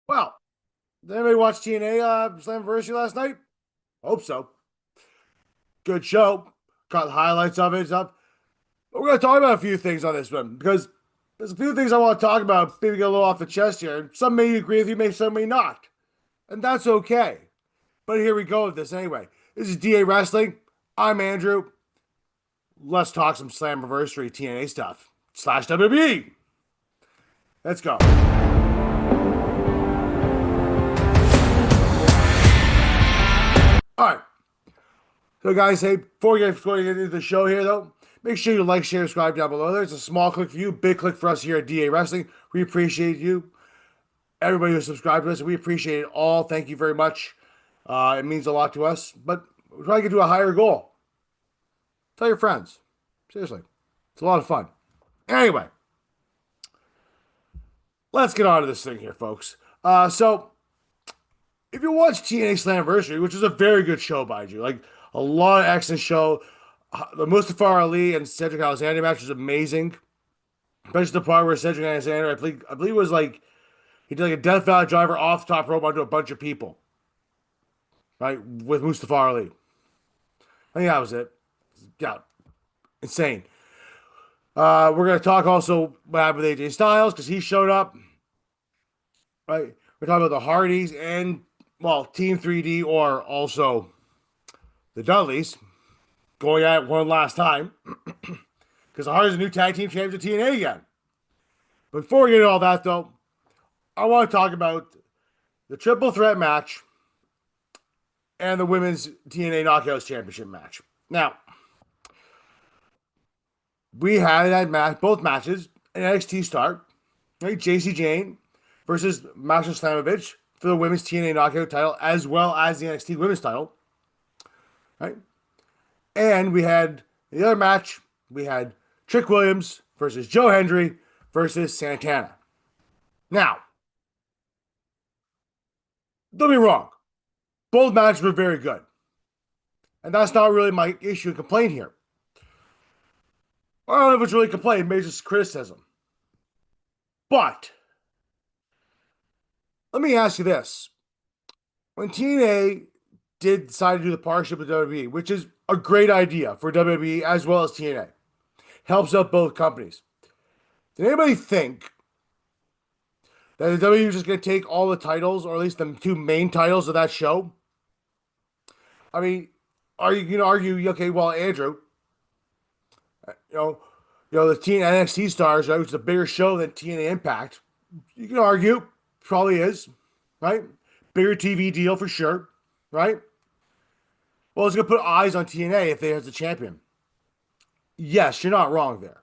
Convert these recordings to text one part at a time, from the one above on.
Well, did anybody watch TNA Slammiversary last night? Hope so. Good show. Got the highlights of it and stuff. But we're going to talk about a few things on this one because there's a few things I want to talk about, maybe get a little off the chest here. Some may agree with you, some may not. And that's okay. But here we go with this anyway. This is DA Wrestling. I'm Andrew. Let's talk some Slammiversary TNA stuff. Slash WWE. Let's go. All right. So, guys, hey, before we get into the show here, though, make sure you like, share, subscribe down below. There's a small click for you, big click for us here at DA Wrestling. We appreciate you. Everybody who subscribed to us, we appreciate it all. Thank you very much. It means a lot to us, but we're trying to get to a higher goal. Tell your friends. Seriously. It's a lot of fun. Anyway, let's get on to this thing here, folks. So, if you watch TNA Slammiversary, which is a very good show, by you, like a lot of excellent show. The Mustafa Ali and Cedric Alexander match was amazing, especially the part where Cedric Alexander, I believe it was like he did like a Death Valley driver off the top rope onto a bunch of people, right, with Mustafa Ali. I think that was it. Yeah, insane. We're gonna talk also what happened with AJ Styles because he showed up. Right, we're talking about the Hardys and Team 3D or also the Dudleys going at it one last time because the Hardys are new tag team champions of TNA again. Before we get into all that, though, I want to talk about the triple threat match and the women's TNA Knockouts Championship match. Now, we had that match, both matches, an NXT start, right? JC Jane versus Masha Slamovich for the women's TNA Knockout title, as well as the NXT women's title, right? And we had the other match, we had Trick Williams versus Joe Hendry versus Santana. Now, don't be wrong. Both matches were very good. And that's not really my issue and complaint here. I don't know if it's really complaint, maybe just criticism. But let me ask you this. When TNA did decide to do the partnership with WWE, which is a great idea for WWE as well as TNA, helps out both companies. Did anybody think that the WWE was just going to take all the titles, or at least the two main titles of that show? I mean, are you going to argue, okay, well, Andrew, the NXT stars, right, which is a bigger show than TNA Impact. You can argue, probably is, right? Bigger TV deal for sure, right? Well, it's going to put eyes on TNA if they have the champion. Yes, you're not wrong there.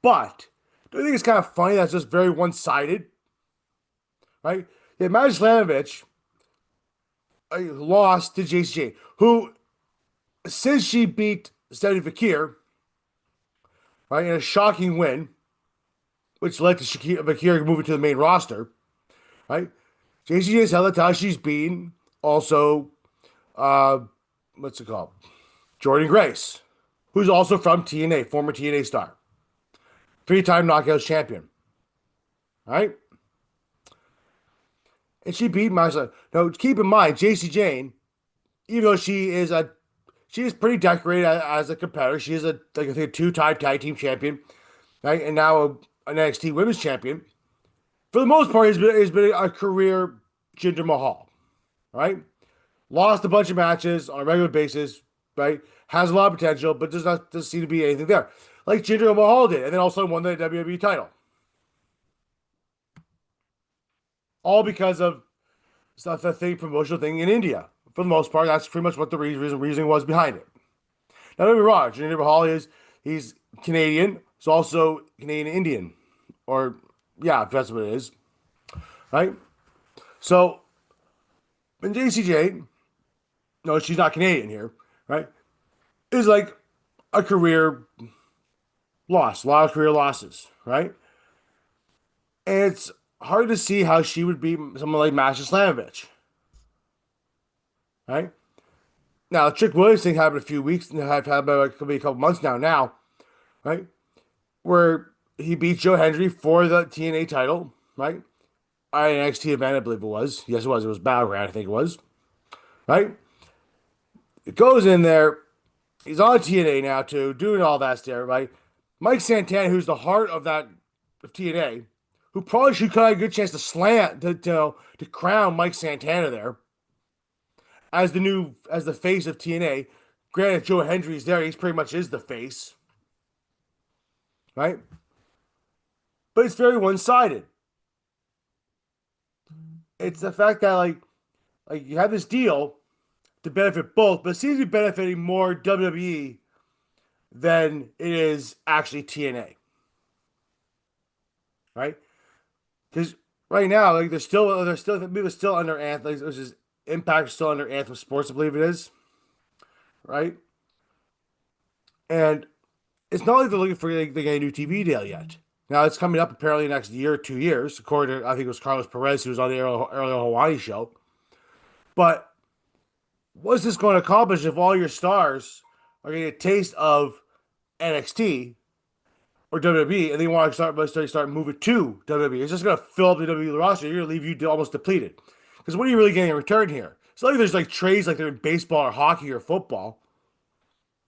But do you think it's kind of funny that's just very one-sided? Right? Yeah, Masha Slamovich lost to JCJ, who, since she beat Stephanie Fakir, right, in a shocking win, which led to Fakir moving to the main roster, right? JCJ has held the title. She's beaten also, what's it called? Jordan Grace, who's also from TNA, former TNA star, 3-time Knockouts champion, right? And she beat Masha. Now, keep in mind, JC Jane, even though she is pretty decorated as a competitor. She is a 2-time tag team champion, right? And now an NXT Women's Champion. For the most part, has been a career Jinder Mahal, right? Lost a bunch of matches on a regular basis, right? Has a lot of potential, but doesn't seem to be anything there, like Jinder Mahal did, and then also won the WWE title, all because of promotional thing in India. For the most part, that's pretty much what the reason was behind it. Now, don't be wrong, Jinder Mahal he's Canadian. He's also Canadian Indian, or yeah, if that's what it is, right? So, when JCJ, no, she's not Canadian here, right? Is like a career loss, a lot of career losses, right? And it's hard to see how she would beat someone like Masha Slamovich. Right? Now, the Trick Williams thing happened a few weeks, and I've had about a couple months now, right? Where he beat Joe Hendry for the TNA title, right? NXT event, I believe it was. Yes, it was. It was Battleground, I think it was. Right? It goes in there. He's on TNA now too, doing all that stuff, right? Mike Santana, who's the heart of that of TNA, who probably should have a good chance to slant to crown Mike Santana there as the face of TNA. Granted, Joe Hendry's there; he's pretty much is the face, right? But it's very one sided. It's the fact that like you have this deal to benefit both, but it seems to be benefiting more WWE than it is actually TNA, right? Because right now, like they're still under Anthem, which is Impact is still under Anthem Sports, I believe it is, right? And it's not like they're looking for like, they get a new TV deal yet. Now it's coming up apparently next year, 2 years, according to I think it was Carlos Perez who was on the earlier Hawaii show. But what's this going to accomplish if all your stars are getting a taste of NXT or WWE and they want to start moving to WWE? It's just going to fill up the WWE roster. You're going to leave you almost depleted. Because what are you really getting in return here? It's not like there's like trades like they're in baseball or hockey or football,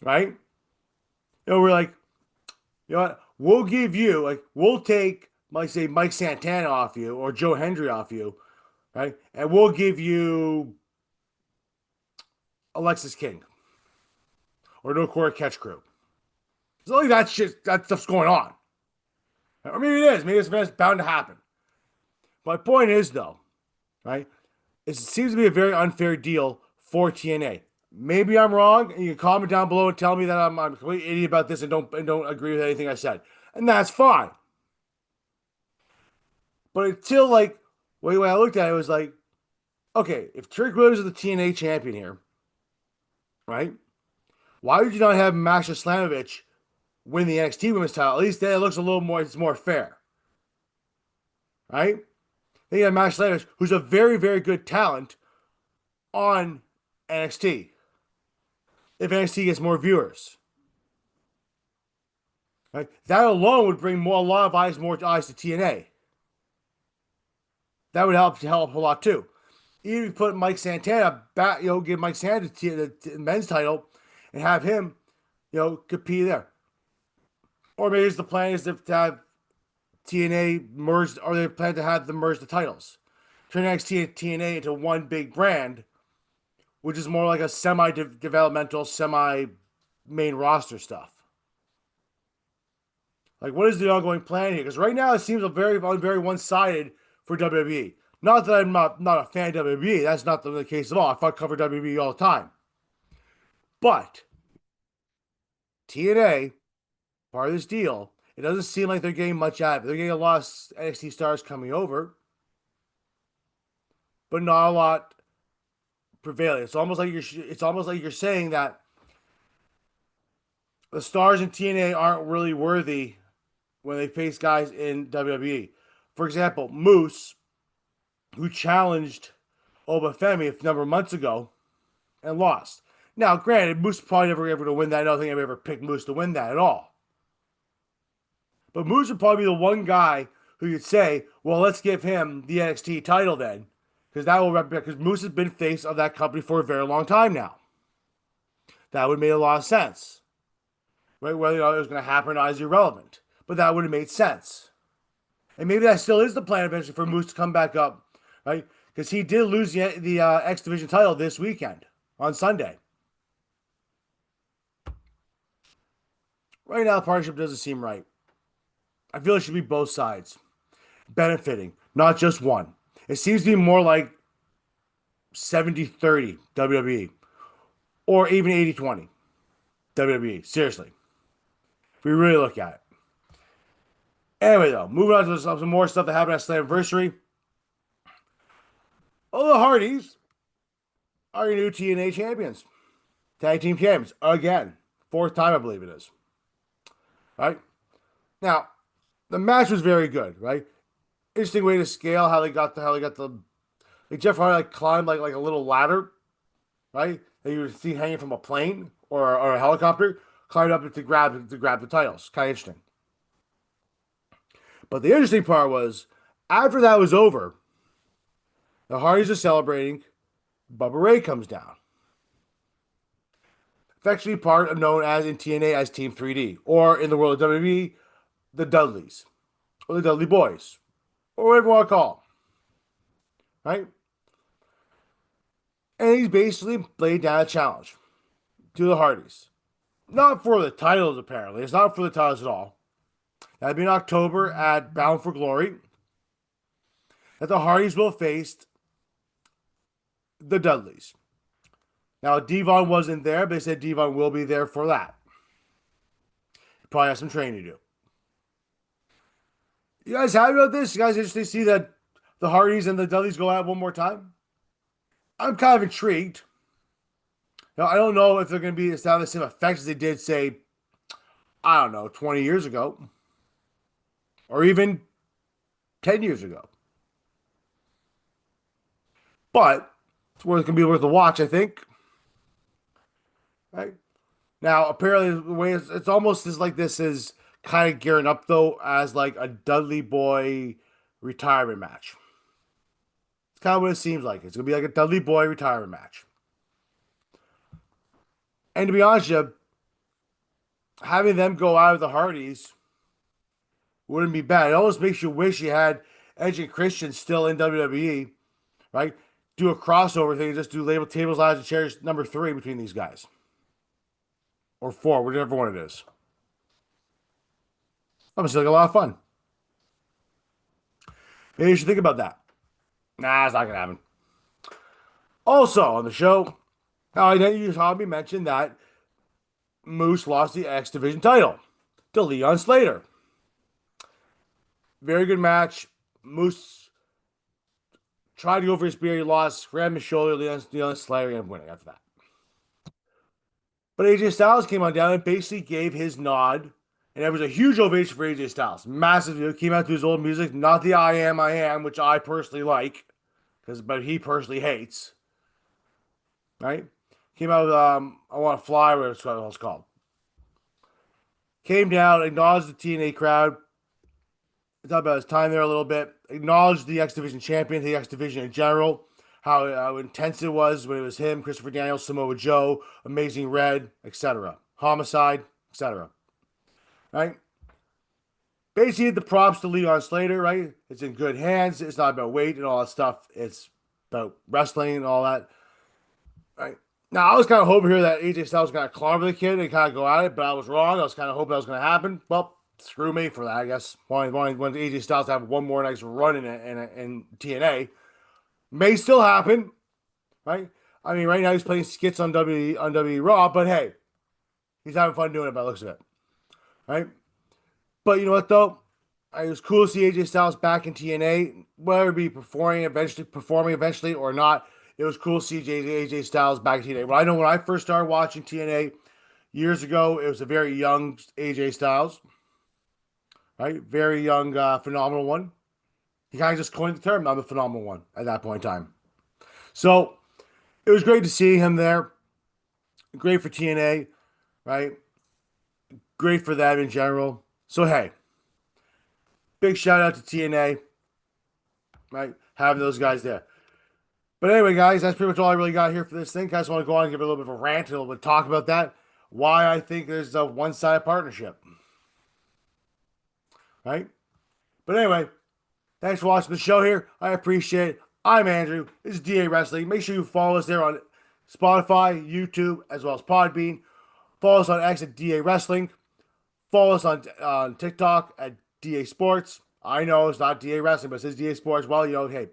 right? We're like, you know what? We'll give you we'll take like say Mike Santana off you or Joe Hendry off you, right? And we'll give you Alexis King or No Core Catch Crew. It's not like that stuff's going on. Or maybe it is. Maybe it's bound to happen. My point is though, right? It seems to be a very unfair deal for TNA. Maybe I'm wrong, and you can comment down below and tell me that I'm a complete idiot about this and don't agree with anything I said, and that's fine. But until when I looked at it, it was like, okay, if Trick Williams is the TNA champion here, right? Why would you not have Masha Slamovich win the NXT Women's title? At least then it looks a little more, it's more fair, right? Then you have Masha Slamovich, who's a very, very good talent on NXT. If NXT gets more viewers, right? That alone would bring more eyes to TNA. That would help a lot too. Even if you put Mike Santana back, give Mike Santana the men's title and have him, compete there. Or maybe the plan is to have TNA merged, or they plan to have them merge the titles. Turn NXT and TNA into one big brand, which is more like a semi-developmental, semi-main roster stuff. Like, what is the ongoing plan here? Because right now it seems very one-sided for WWE. Not that I'm not a fan of WWE. That's not the case at all. I cover WWE all the time. But TNA, part of this deal, it doesn't seem like they're getting much out of it. They're getting a lot of NXT stars coming over, but not a lot prevailing. It's almost like you're saying that the stars in TNA aren't really worthy when they face guys in WWE. For example, Moose, who challenged Obafemi a number of months ago and lost. Now, granted, Moose probably never able to win that. I don't think I've ever picked Moose to win that at all. But Moose would probably be the one guy who could say, well, let's give him the NXT title then. Because Moose has been face of that company for a very long time now. That would make a lot of sense. Right? Whether it was going to happen or not is irrelevant. But that would have made sense. And maybe that still is the plan eventually for Moose to come back up, right? Because he did lose the X Division title this weekend on Sunday. Right now, the partnership doesn't seem right. I feel it should be both sides benefiting, not just one. It seems to be more like 70-30 WWE or even 80-20 WWE. Seriously. If we really look at it. Anyway, though, moving on to some more stuff that happened at Slammiversary. Oh, the Hardys are your new TNA champions. Tag team champions. Again. Fourth time, I believe it is. Right? Now, the match was very good, right? Interesting way to scale how they got the like Jeff Hardy climbed like a little ladder, right? That you would see hanging from a plane or a helicopter, climbed up to grab the titles. Kind of interesting. But the interesting part was after that was over, The Hardys are celebrating. Bubba Ray comes down. Affectionately part of known as in TNA as Team 3D, or in the world of WWE, the Dudleys, or the Dudley Boys, or whatever you want to call them, right? And he's basically laid down a challenge to the Hardys. Not for the titles, apparently. It's not for the titles at all. That'll be in October at Bound for Glory. That the Hardys will face the Dudleys. Now, Devon wasn't there, but they said Devon will be there for that. Probably has some training to do. You guys happy about this? You guys interested to see that the Hardys and the Dudleys go out one more time? I'm kind of intrigued. Now, I don't know if they're going to be have the same effects as they did, say, I don't know, 20 years ago, or even 10 years ago. But it's worth, going to be worth a watch, I think. Right now, apparently, the way it's almost as like this is kind of gearing up though as like a Dudley Boy retirement match. It's kind of what it seems like. It's gonna be like a Dudley Boy retirement match. And to be honest, with you, having them go out of the Hardys wouldn't be bad. It almost makes you wish you had Edge and Christian still in WWE, right? Do a crossover thing, just do label tables, ladders, and chairs number 3 between these guys. Or 4, whatever one it is. That must be like a lot of fun. Maybe you should think about that. Nah, it's not gonna happen. Also on the show, I know you saw me mention that Moose lost the X Division title to Leon Slater. Very good match. Moose tried to go for his spear, he lost, grabbed his shoulder, Leon Slater ended up winning after that. But AJ Styles came on down and basically gave his nod. And there was a huge ovation for AJ Styles. Massive. He came out to his old music, not the I Am, which I personally like, but he personally hates. Right? Came out with I Want to Fly, whatever it's called. Came down, acknowledged the TNA crowd. Talked about his time there a little bit. Acknowledged the X Division champion, the X Division in general. How intense it was when it was him, Christopher Daniels, Samoa Joe, Amazing Red, etc. Homicide, etc. Right? Basically, the props to Leon Slater, right? It's in good hands. It's not about weight and all that stuff. It's about wrestling and all that. Right? Now, I was kind of hoping here that AJ Styles was going to clobber the kid and kind of go at it, but I was wrong. I was kind of hoping that was going to happen. Well, screw me for that, I guess. Wanting AJ Styles to have one more nice run in TNA. May still happen, right? I mean, right now he's playing skits on WWE Raw, but hey, he's having fun doing it by the looks of it, right? But you know what though? It was cool to see AJ Styles back in TNA, whether it be performing eventually or not. It was cool to see AJ Styles back in TNA. Well, I know when I first started watching TNA years ago, it was a very young AJ Styles, right? Very young, phenomenal one. He kind of just coined the term, I'm the phenomenal one at that point in time. So it was great to see him there. Great for TNA, right? Great for them in general. So hey, big shout out to TNA, right? Having those guys there. But anyway, guys, that's pretty much all I really got here for this thing. I just want to go on and give it a little bit of a rant, and a little bit of talk about that. Why I think there's a one-sided partnership, right? But anyway, thanks for watching the show here. I appreciate it. I'm Andrew. This is DA Wrestling. Make sure you follow us there on Spotify, YouTube, as well as Podbean. Follow us on X at DA Wrestling. Follow us on TikTok at DA Sports. I know it's not DA Wrestling, but it says DA Sports. Well, you know, hey,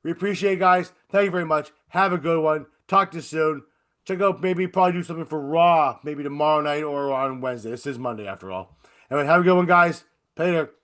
we appreciate it, guys. Thank you very much. Have a good one. Talk to you soon. Check out, maybe probably do something for Raw, maybe tomorrow night or on Wednesday. This is Monday after all. Anyway, have a good one, guys. Later.